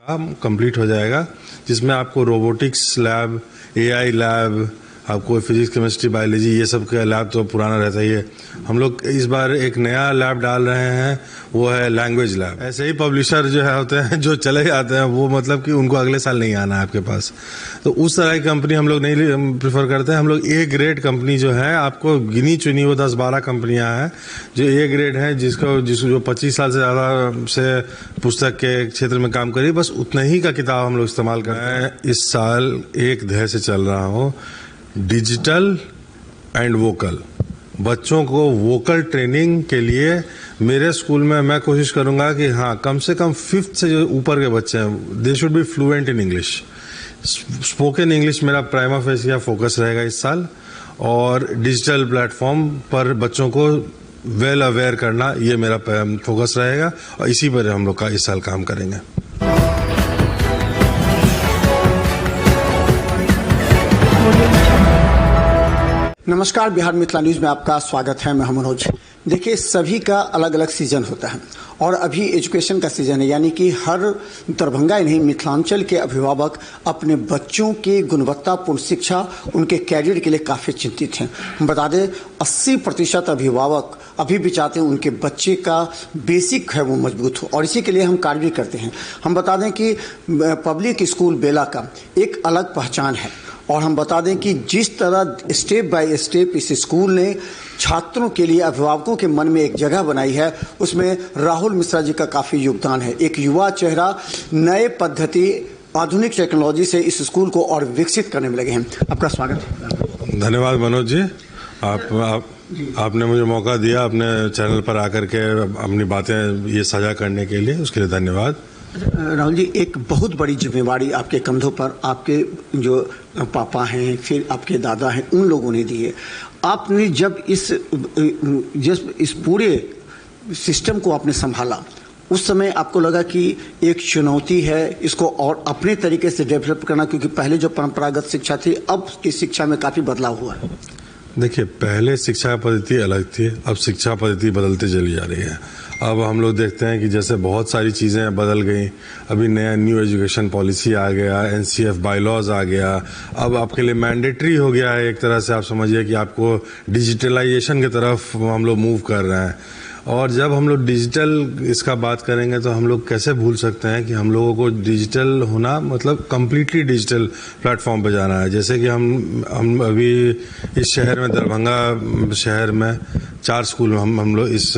Complete हो जाएगा, जिसमें आपको रोबोटिक्स लैब, एआई लैब, आपको फिजिक्स, केमिस्ट्री, बायोलॉजी, ये सब का लैब तो पुराना रहता ही है। हम लोग इस बार एक नया लैब डाल रहे हैं, वो है लैंग्वेज लैब। ऐसे ही पब्लिशर जो है होते हैं जो चले जाते हैं, वो मतलब कि उनको अगले साल नहीं आना है आपके पास, तो उस तरह की कंपनी हम लोग नहीं प्रेफर करते हैं। हम लोग ए ग्रेड कंपनी जो है, आपको गिनी चुनी वो 10-12 कंपनियां हैं जो ए ग्रेड हैं, जिसको जो 25 साल से ज़्यादा से पुस्तक के क्षेत्र में काम करी, बस उतना ही का किताब हम लोग इस्तेमाल कर रहे हैं। इस साल एक ध्येय से चल रहा हूँ, डिजिटल एंड वोकल। बच्चों को वोकल ट्रेनिंग के लिए मेरे स्कूल में मैं कोशिश करूंगा कि हाँ, कम से कम 5th से जो ऊपर के बच्चे हैं, they should be fluent in English. Spoken English मेरा प्राइमा फेसिया फोकस रहेगा इस साल, और डिजिटल प्लेटफॉर्म पर बच्चों को वेल अवेयर करना, ये मेरा फोकस रहेगा, और इसी पर हम लोग का इस साल काम करेंगे। नमस्कार, बिहार मिथिला न्यूज में आपका स्वागत है। मैं हूं मनोज। देखिए, सभी का अलग अलग सीजन होता है और अभी एजुकेशन का सीजन है, यानी कि हर दरभंगा नहीं, मिथिलांचल के अभिभावक अपने बच्चों की गुणवत्तापूर्ण शिक्षा, उनके कैरियर के लिए काफ़ी चिंतित हैं। हम बता दें, 80% अभिभावक अभी भी चाहते हैं उनके बच्चे का बेसिक है वो मजबूत हो, और इसी के लिए हम कार्य भी करते हैं। हम बता दें कि पब्लिक स्कूल बेला का एक अलग पहचान है, और हम बता दें कि जिस तरह स्टेप बाय स्टेप इस स्कूल ने छात्रों के लिए, अभिभावकों के मन में एक जगह बनाई है, उसमें राहुल मिश्रा जी का काफ़ी योगदान है। एक युवा चेहरा नए पद्धति, आधुनिक टेक्नोलॉजी से इस स्कूल को और विकसित करने में लगे हैं। आपका स्वागत है। धन्यवाद मनोज जी, आपने मुझे मौका दिया अपने चैनल पर आकर के अपनी बातें ये साझा करने के लिए, उसके लिए धन्यवाद। राहुल जी, एक बहुत बड़ी जिम्मेवारी आपके कंधों पर आपके जो पापा हैं, फिर आपके दादा हैं, उन लोगों ने दी है। आपने जब इस पूरे सिस्टम को आपने संभाला, उस समय आपको लगा कि एक चुनौती है इसको और अपने तरीके से डेवलप करना, क्योंकि पहले जो परंपरागत शिक्षा थी, अब की शिक्षा में काफ़ी बदलाव हुआ है। देखिए, पहले शिक्षा पद्धति अलग थी, अब शिक्षा पद्धति बदलती चली जा रही है। अब हम लोग देखते हैं कि जैसे बहुत सारी चीज़ें बदल गई। अभी नया न्यू एजुकेशन पॉलिसी आ गया, एनसीएफ बायलॉज आ गया, अब आपके लिए मैंडेटरी हो गया है। एक तरह से आप समझिए कि आपको डिजिटलाइजेशन की तरफ हम लोग मूव कर रहे हैं। और जब हम लोग डिजिटल इसका बात करेंगे तो हम लोग कैसे भूल सकते हैं कि हम लोगों को डिजिटल होना मतलब कम्प्लीटली डिजिटल प्लेटफॉर्म पे जाना है। जैसे कि हम अभी इस शहर में, दरभंगा शहर में 4 स्कूल हम लोग इस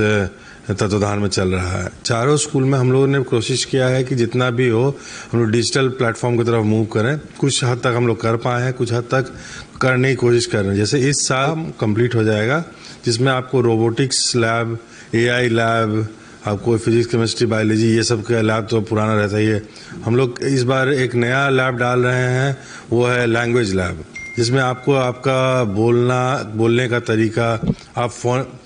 तत्वाधान में चल रहा है। चारों स्कूल में हम लोगों ने कोशिश किया है कि जितना भी हो हम लोग डिजिटल प्लेटफॉर्म की तरफ मूव करें। कुछ हद तक हम लोग कर पाए हैं, कुछ हद तक करने की कोशिश कर रहे हैं। जैसे इस साल कंप्लीट हो जाएगा, जिसमें आपको रोबोटिक्स लैब, एआई लैब, आपको फिजिक्स, केमिस्ट्री, बायोलॉजी, ये सब का लैब तो पुराना रहता ही है। हम लोग इस बार एक नया लैब डाल रहे हैं, वो है लैंग्वेज लैब, जिसमें आपको आपका बोलने का तरीका, आप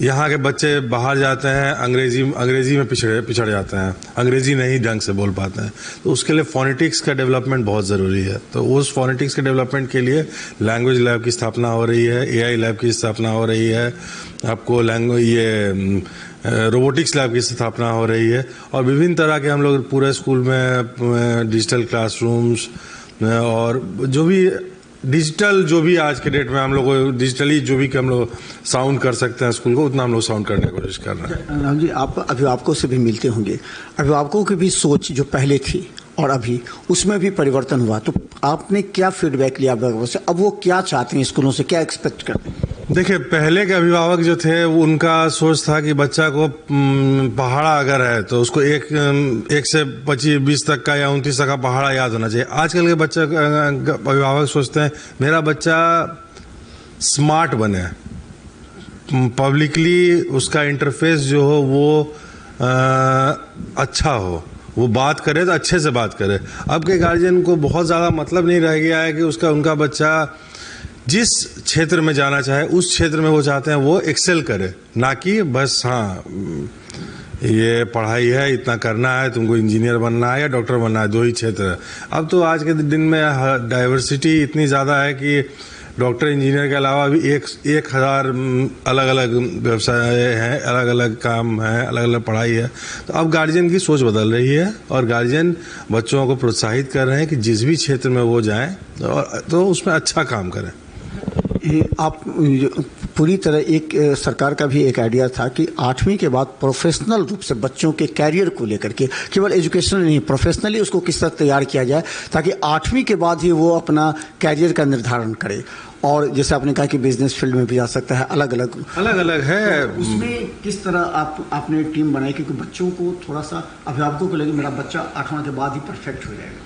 यहाँ के बच्चे बाहर जाते हैं, अंग्रेजी में पिछड़ जाते हैं, अंग्रेजी नहीं ढंग से बोल पाते हैं, तो उसके लिए फोनेटिक्स का डेवलपमेंट बहुत ज़रूरी है। तो उस फोनेटिक्स के डेवलपमेंट के लिए लैंग्वेज लैब की स्थापना हो रही है, एआई लैब की स्थापना हो रही है, आपको रोबोटिक्स लैब की स्थापना हो रही है, और विभिन्न तरह के हम लोग पूरे स्कूल में डिजिटल क्लासरूम्स और जो भी डिजिटल, जो भी आज के डेट में हम लोग डिजिटली जो भी हम लोग साउंड कर सकते हैं स्कूल को, उतना हम लोग साउंड करने की कोशिश कर रहे हैं। राहुल जी, आप अभिभावकों से भी मिलते होंगे, अभिभावकों की भी सोच जो पहले थी और अभी उसमें भी परिवर्तन हुआ, तो आपने क्या फीडबैक लिया अभिभावकों से? अब वो क्या चाहते हैं, स्कूलों से क्या एक्सपेक्ट करते हैं? देखिए, पहले के अभिभावक जो थे उनका सोच था कि बच्चा को पहाड़ा अगर है तो उसको एक से 25-20 तक का या 29 तक का पहाड़ा याद होना चाहिए। आजकल के बच्चे अभिभावक सोचते हैं मेरा बच्चा स्मार्ट बने, पब्लिकली उसका इंटरफेस जो हो वो अच्छा हो, वो बात करे तो अच्छे से बात करे। अब के गार्जियन को बहुत ज़्यादा मतलब नहीं रह गया है कि उनका बच्चा जिस क्षेत्र में जाना चाहे उस क्षेत्र में वो चाहते हैं वो एक्सेल करे, ना कि बस हाँ ये पढ़ाई है, इतना करना है, तुमको इंजीनियर बनना है या डॉक्टर बनना है, 2 ही क्षेत्र है। अब तो आज के दिन में डाइवर्सिटी इतनी ज़्यादा है कि डॉक्टर इंजीनियर के अलावा भी 1000 अलग अलग व्यवसाय हैं, अलग अलग काम है, अलग अलग पढ़ाई है। तो अब गार्जियन की सोच बदल रही है और गार्जियन बच्चों को प्रोत्साहित कर रहे हैं कि जिस भी क्षेत्र में वो जाएं तो उसमें अच्छा काम करें। आप पूरी तरह एक सरकार का भी एक आइडिया था कि 8वीं के बाद प्रोफेशनल रूप से बच्चों के कैरियर को लेकर के, केवल एजुकेशनल नहीं, प्रोफेशनली उसको किस तरह तैयार किया जाए ताकि 8वीं के बाद ही वो अपना कैरियर का निर्धारण करे। और जैसे आपने कहा कि बिजनेस फील्ड में भी जा सकता है, अलग अलग है। तो उसमें किस तरह आपने टीम बनाई क्योंकि बच्चों को थोड़ा सा, अभिभावकों को लगे मेरा बच्चा 8वां के बाद ही परफेक्ट हो जाएगा।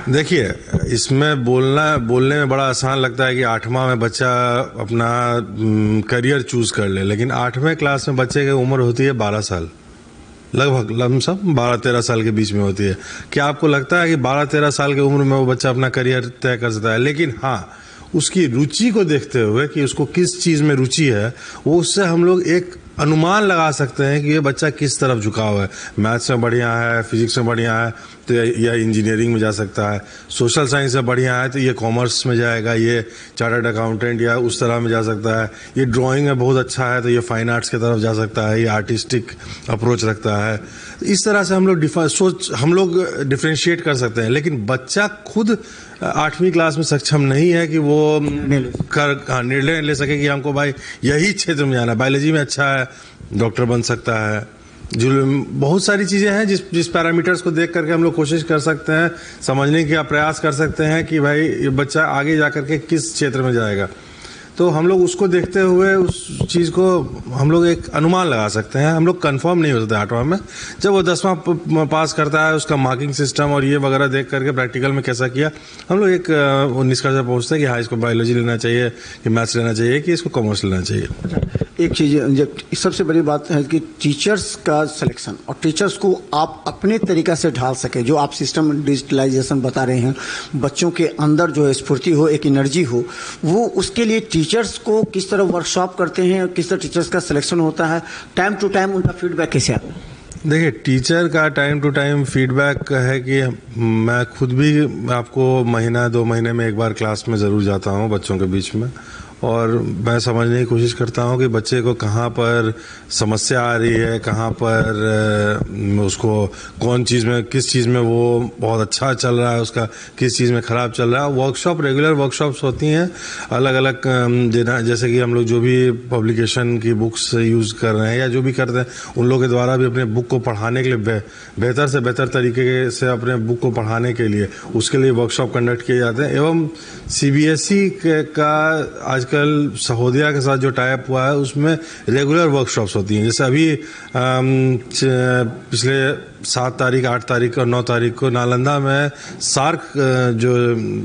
देखिए, इसमें बोलने में बड़ा आसान लगता है कि 8वां में बच्चा अपना करियर चूज कर ले, लेकिन 8वें क्लास में बच्चे की उम्र होती है 12 साल, लगभग लमसम 12-13 साल के बीच में होती है। क्या आपको लगता है कि 12-13 साल की उम्र में वो बच्चा अपना करियर तय कर सकता है? लेकिन हाँ, उसकी रुचि को देखते हुए कि उसको किस चीज में रुचि है, वो उससे हम लोग एक अनुमान लगा सकते हैं कि ये बच्चा किस तरफ झुकाव है। मैथ्स में बढ़िया है, फिजिक्स में बढ़िया है तो यह इंजीनियरिंग में जा सकता है, सोशल साइंस में बढ़िया है तो ये कॉमर्स में जाएगा, ये चार्टर्ड अकाउंटेंट या उस तरह में जा सकता है, ये ड्राइंग में बहुत अच्छा है तो ये फाइन आर्ट्स की तरफ जा सकता है, ये आर्टिस्टिक अप्रोच रखता है। इस तरह से हम लोग डिफ्रेंशिएट कर सकते हैं। लेकिन बच्चा खुद 8वीं क्लास में सक्षम नहीं है कि वो निर्णय ले सके कि हमको भाई यही क्षेत्र में जाना है। बायोलॉजी में अच्छा है, डॉक्टर बन सकता है, जो बहुत सारी चीजें हैं जिस पैरामीटर्स को देख करके हम लोग कोशिश कर सकते हैं, समझने का प्रयास कर सकते हैं कि भाई ये बच्चा आगे जाकर के किस क्षेत्र में जाएगा। तो हम लोग उसको देखते हुए उस चीज़ को हम लोग एक अनुमान लगा सकते हैं। हम लोग कंफर्म नहीं हो सकते 8वां में। जब वो 10वां पास करता है, उसका मार्किंग सिस्टम और ये वगैरह देख करके प्रैक्टिकल में कैसा किया, हम लोग एक निष्कर्ष पर पहुँचते हैं कि हाँ, इसको बायोलॉजी लेना चाहिए, कि मैथ्स लेना चाहिए, कि इसको कॉमर्स लेना चाहिए। एक चीज़ सबसे बड़ी बात है कि टीचर्स का सिलेक्शन और टीचर्स को आप अपने तरीक़ा से ढाल सके। जो आप सिस्टम डिजिटलाइजेशन बता रहे हैं, बच्चों के अंदर जो है स्फूर्ति हो, एक एनर्जी हो, वो उसके लिए टीचर्स को किस तरह वर्कशॉप करते हैं, किस तरह टीचर्स का सिलेक्शन होता है, टाइम टू टाइम उनका फीडबैक कैसे आता है? देखिए, टीचर का टाइम टू टाइम फीडबैक है कि मैं खुद भी आपको महीना 2 महीने में एक बार क्लास में ज़रूर जाता हूँ बच्चों के बीच में, और मैं समझने की कोशिश करता हूँ कि बच्चे को कहाँ पर समस्या आ रही है, कहाँ पर उसको कौन चीज़ में, किस चीज़ में वो बहुत अच्छा चल रहा है, उसका किस चीज़ में ख़राब चल रहा है। वर्कशॉप, रेगुलर वर्कशॉप्स होती हैं अलग अलग, जैसे कि हम लोग जो भी पब्लिकेशन की बुक्स यूज़ कर रहे हैं या जो भी करते हैं, उन लोगों के द्वारा भी अपने बुक को पढ़ाने के लिए बेहतर से बेहतर तरीके से अपने बुक को पढ़ाने के लिए उसके लिए वर्कशॉप कंडक्ट किए जाते हैं। एवं CBSE का आजकल सहोदया के साथ जो टाइप हुआ है, उसमें रेगुलर वर्कशॉप्स होती हैं। जैसे अभी पिछले 7 तारीख, 8 तारीख और 9 तारीख को नालंदा में सार्क जो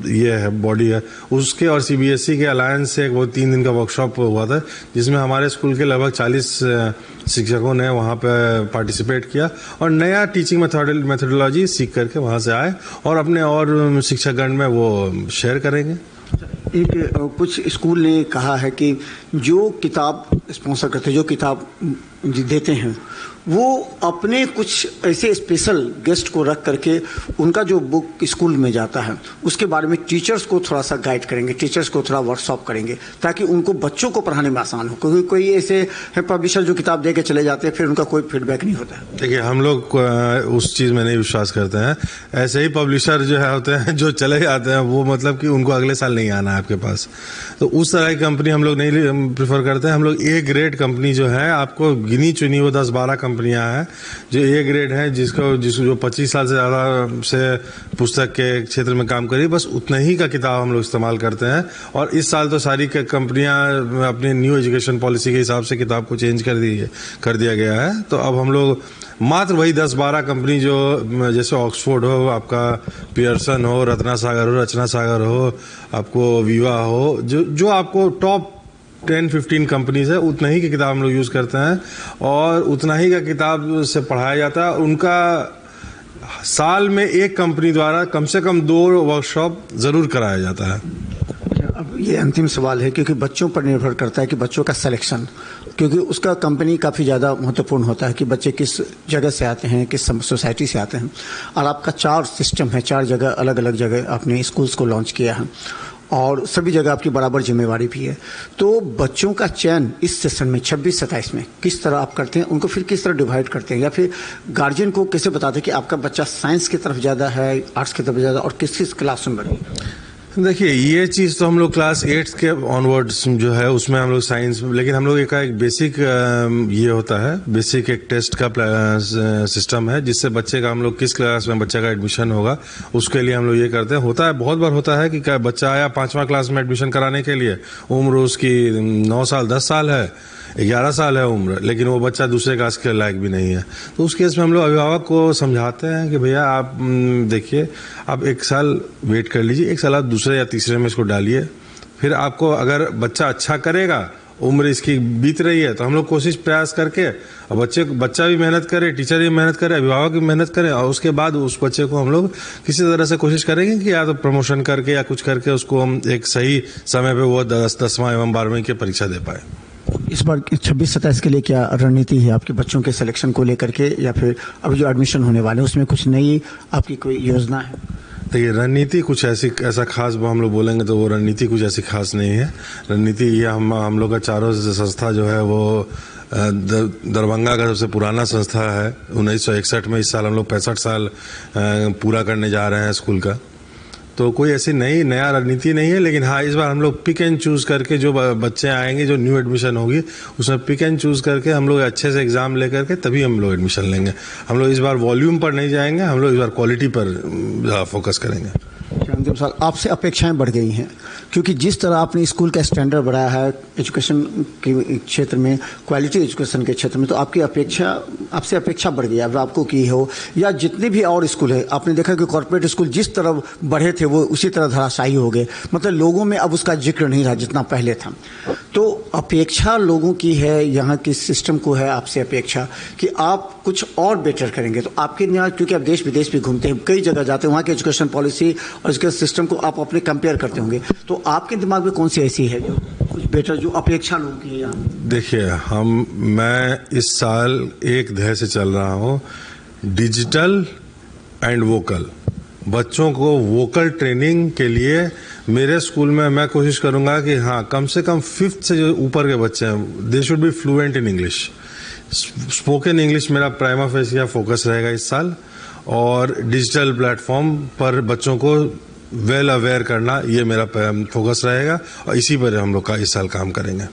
ये है बॉडी है, उसके और CBSE के अलायंस से वो 3 दिन का वर्कशॉप हुआ था, जिसमें हमारे स्कूल के लगभग 40 शिक्षकों ने वहाँ पे पार्टिसिपेट किया और नया टीचिंग मेथोडोलॉजी सीख करके वहाँ से आए और अपने और शिक्षकगण में वो शेयर करेंगे। एक कुछ स्कूल ने कहा है कि जो किताब स्पॉन्सर करते हैं, जो किताब देते हैं, वो अपने कुछ ऐसे स्पेशल गेस्ट को रख करके उनका जो बुक स्कूल में जाता है उसके बारे में टीचर्स को थोड़ा सा गाइड करेंगे, टीचर्स को थोड़ा वर्कशॉप करेंगे ताकि उनको बच्चों को पढ़ाने में आसान हो। क्योंकि कोई ऐसे है पब्लिशर जो किताब दे के चले जाते हैं, फिर उनका कोई फीडबैक नहीं होता है। देखिए, हम लोग उस चीज़ में नहीं विश्वास करते हैं। ऐसे ही पब्लिशर जो है होते हैं जो चले जाते हैं, वो मतलब कि उनको अगले साल नहीं आना है आपके पास, तो उस तरह की कंपनी हम लोग नहीं प्रेफर करते हैं। हम लोग A ग्रेड कंपनी जो है, आपको गिनी चुनी वो 10-12 कंपनियां हैं जो A ग्रेड है, जिसको जो 25 साल से ज़्यादा से पुस्तक के क्षेत्र में काम करी, बस उतना ही का किताब हम लोग इस्तेमाल करते हैं। और इस साल तो सारी कंपनियां अपने न्यू एजुकेशन पॉलिसी के हिसाब से किताब को चेंज कर दिया गया है। तो अब हम लोग मात्र वही 10-12 कंपनी जो जैसे ऑक्सफोर्ड हो, आपका पियर्सन हो, रचना सागर हो, आपको विवा हो, जो आपको टॉप 10-15 कंपनीज है, उतना ही की किताब हम लोग यूज़ करते हैं और उतना ही का किताब से पढ़ाया जाता है। उनका साल में एक कंपनी द्वारा कम से कम 2 वर्कशॉप ज़रूर कराया जाता है। अब ये अंतिम सवाल है, क्योंकि बच्चों पर निर्भर करता है कि बच्चों का सिलेक्शन, क्योंकि उसका कंपनी काफ़ी ज़्यादा महत्वपूर्ण होता है कि बच्चे किस जगह से आते हैं, किस सोसाइटी से आते हैं। और आपका 4 सिस्टम है, 4 जगह, अलग अलग जगह आपने स्कूल्स को लॉन्च किया है और सभी जगह आपकी बराबर जिम्मेवारी भी है। तो बच्चों का चयन इस सेशन में 26-27 में किस तरह आप करते हैं, उनको फिर किस तरह डिवाइड करते हैं, या फिर गार्जियन को कैसे बताते हैं कि आपका बच्चा साइंस की तरफ ज़्यादा है, आर्ट्स की तरफ ज़्यादा, और किस किस क्लास में बढ़े? देखिए, ये चीज़ तो हम लोग क्लास 8 के ऑनवर्ड्स जो है उसमें हम लोग साइंस, लेकिन हम लोग एक बेसिक ये होता है, बेसिक एक टेस्ट का सिस्टम है जिससे बच्चे का हम लोग किस क्लास में बच्चे का एडमिशन होगा उसके लिए हम लोग ये करते हैं। होता है, बहुत बार होता है कि बच्चा आया 5वां क्लास में एडमिशन कराने के लिए, उम्र उसकी 9 साल 10 साल है, 11 साल है उम्र, लेकिन वो बच्चा दूसरे क्लास के लायक भी नहीं है। तो उस केस में हम लोग अभिभावक को समझाते हैं कि भैया आप देखिए, आप 1 साल वेट कर लीजिए, 1 साल आप दूसरे या तीसरे में इसको डालिए, फिर आपको अगर बच्चा अच्छा करेगा, उम्र इसकी बीत रही है, तो हम लोग कोशिश प्रयास करके बच्चा भी मेहनत करे, टीचर भी मेहनत करे, अभिभावक भी मेहनत करे, और उसके बाद उस बच्चे को हम लोग किसी तरह से कोशिश करेंगे कि या तो प्रमोशन करके या कुछ करके उसको हम एक सही समय पे वो 10वां एवं 12वीं की परीक्षा दे पाए। इस बार 26-27 के लिए क्या रणनीति है आपके बच्चों के सिलेक्शन को लेकर के, या फिर अभी जो एडमिशन होने वाले हैं उसमें कुछ नई आपकी कोई योजना है? देखिए, रणनीति कुछ ऐसा खास हम लोग बोलेंगे तो वो रणनीति कुछ ऐसी खास नहीं है। रणनीति ये हम लोग का चारों संस्था जो है वो दरभंगा का सबसे पुराना संस्था है। 1961 में, इस साल हम लोग 65 साल पूरा करने जा रहे हैं स्कूल का। तो कोई ऐसी नया रणनीति नहीं है, लेकिन हाँ, इस बार हम लोग पिक एंड चूज करके जो बच्चे आएंगे, जो न्यू एडमिशन होगी, उसमें पिक एंड चूज करके हम लोग अच्छे से एग्जाम लेकर के तभी हम लोग एडमिशन लेंगे। हम लोग इस बार वॉल्यूम पर नहीं जाएंगे, हम लोग इस बार क्वालिटी पर फोकस करेंगे। अंतिम साल आपसे अपेक्षाएं बढ़ गई हैं, क्योंकि जिस तरह आपने स्कूल का स्टैंडर्ड बढ़ाया है एजुकेशन के क्षेत्र में, क्वालिटी एजुकेशन के क्षेत्र में, तो आपसे अपेक्षा बढ़ गई। अब आपको की हो या जितने भी और स्कूल है, आपने देखा कि कॉर्पोरेट स्कूल जिस तरह बढ़े थे वो उसी तरह धराशायी हो गए, मतलब लोगों में अब उसका जिक्र नहीं रहा जितना पहले था। तो अपेक्षा लोगों की है, यहाँ के सिस्टम को है आपसे अपेक्षा कि आप कुछ और बेटर करेंगे। तो आपके यहाँ, क्योंकि आप देश विदेश भी घूमते हैं, कई जगह जाते हैं, वहाँ की एजुकेशन पॉलिसी और इसके सिस्टम को आप अपने कंपेयर करते होंगे, तो आपके दिमाग में कौन सी ऐसी है जो कुछ बेटर, जो अपेक्षा लोगों की है यहाँ? देखिए, मैं इस साल एक ध्येय से चल रहा हूँ, डिजिटल एंड वोकल। बच्चों को वोकल ट्रेनिंग के लिए मेरे स्कूल में मैं कोशिश करूंगा कि हाँ, कम से कम 5th से जो ऊपर के बच्चे हैं, they should be fluent in English. Spoken English मेरा प्राइमा फेसिया फोकस रहेगा इस साल, और डिजिटल प्लेटफॉर्म पर बच्चों को वेल अवेयर करना, ये मेरा फोकस रहेगा, और इसी पर हम लोग का इस साल काम करेंगे।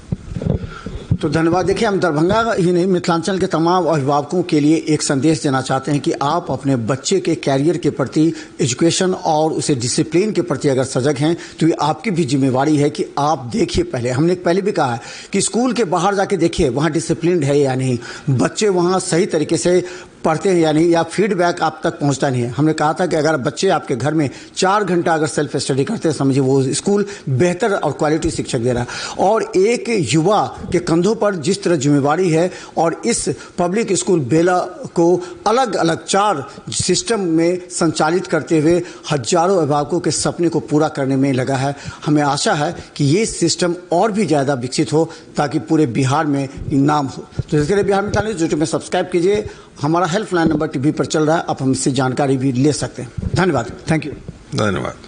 तो धन्यवाद। देखिए, हम दरभंगा ही नहीं, मिथिलांचल के तमाम अभिभावकों के लिए एक संदेश देना चाहते हैं कि आप अपने बच्चे के कैरियर के प्रति, एजुकेशन और उसे डिसिप्लिन के प्रति अगर सजग हैं, तो ये आपकी भी जिम्मेवारी है कि आप देखिए। हमने पहले भी कहा है कि स्कूल के बाहर जाके देखिए वहाँ डिसिप्लिन है या नहीं, बच्चे वहाँ सही तरीके से पढ़ते हैं या नहीं, या फीडबैक आप तक पहुंचता नहीं है। हमने कहा था कि अगर बच्चे आपके घर में 4 घंटा अगर सेल्फ स्टडी करते हैं, समझिए वो स्कूल बेहतर और क्वालिटी शिक्षक दे रहा है। और एक युवा के कंधों पर जिस तरह जिम्मेवारी है, और इस पब्लिक स्कूल बेला को अलग अलग 4 सिस्टम में संचालित करते हुए हजारों अभिभावकों के सपने को पूरा करने में लगा है। हमें आशा है कि ये सिस्टम और भी ज़्यादा विकसित हो ताकि पूरे बिहार में नाम हो। तो इसके लिए बिहार मिथिला न्यूज़ यूट्यूब में सब्सक्राइब कीजिए। हमारा हेल्पलाइन नंबर टीवी पर चल रहा है, आप हमसे जानकारी भी ले सकते हैं। धन्यवाद। Thank you. धन्यवाद।